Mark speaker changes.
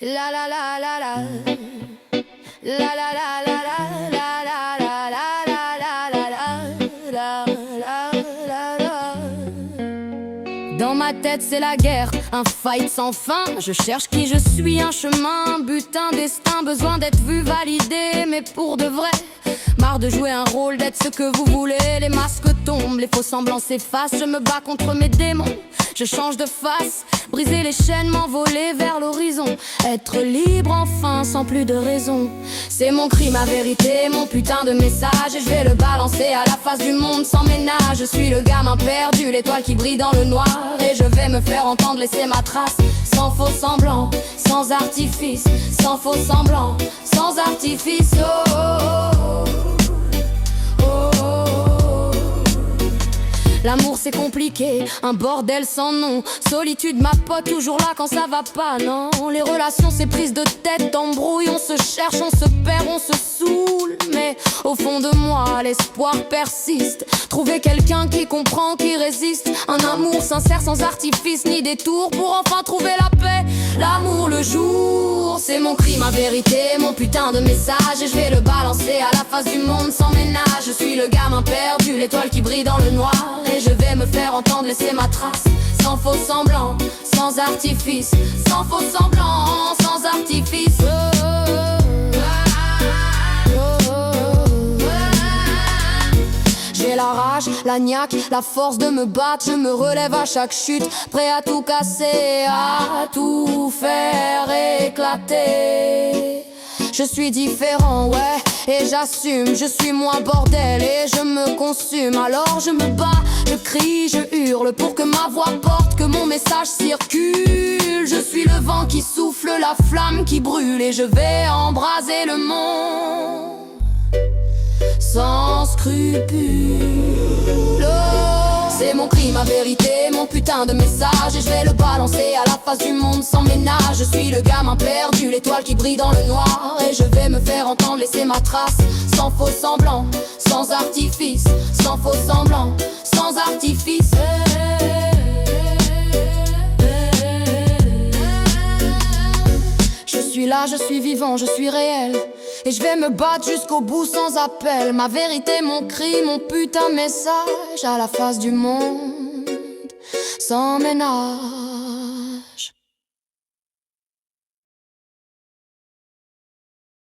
Speaker 1: La la la la la. La la la la la la la la la la la la la la. Dans ma tête c'est la guerre, un fight sans fin. Je cherche qui je suis, un chemin, un but, un destin. Besoin d'être vu, validé, mais pour de vrai. Marre de jouer un rôle, d'être ce que vous voulez. Les masques tombent, les faux semblants s'effacent. Je me bats contre mes démons, je change de face. Briser les chaînes, m'envoler vers l'horizon. Être libre enfin, sans plus de raison. C'est mon cri, ma vérité, mon putain de message. Et je vais le balancer à la face du monde sans ménage. Je suis le gamin perdu, l'étoile qui brille dans le noir. Et je vais me faire entendre, laisser ma trace. Sans faux semblant, sans artifice. Sans faux semblant, sans artifice. Oh, oh, oh, oh, oh. L'amour c'est compliqué, un bordel sans nom. Solitude ma pote, toujours là quand ça va pas, non. Les relations c'est prise de tête, embrouille. On se cherche, on se perd, on se saoule. Mais au fond de moi l'espoir persiste. Trouver quelqu'un qui comprend, qui résiste. Un amour sincère sans artifice ni détour. Pour enfin trouver la paix, l'amour le jour. C'est mon cri, ma vérité, mon putain de message. Et je vais le balancer à la face du monde sans ménage. Je suis le gamin perdu, l'étoile qui brille dans le noir. Et je vais me faire entendre, laisser ma trace. Sans faux semblant, sans artifice. Sans faux semblant, sans artifice. J'ai la rage, la niaque, la force de me battre. Je me relève à chaque chute, prêt à tout casser, à tout faire éclater. Je suis différent, ouais, et j'assume. Je suis moins bordel et je me consume. Alors je me bats, je crie, je hurle pour que ma voix porte, que mon message circule. Je suis le vent qui souffle, la flamme qui brûle. Et je vais embraser le monde sans scrupule. C'est mon cri, ma vérité, mon putain de message. Et je vais le balancer à la face du monde sans ménage. Je suis le gamin perdu, l'étoile qui brille dans le noir. Et je vais me faire entendre, laisser ma trace. Sans faux semblant, sans artifice. Sans faux semblant, sans artifice. Je suis là, je suis vivant, je suis réel. Et je vais me battre jusqu'au bout sans appel. Ma vérité, mon cri, mon putain de message à la face du monde sans ménage.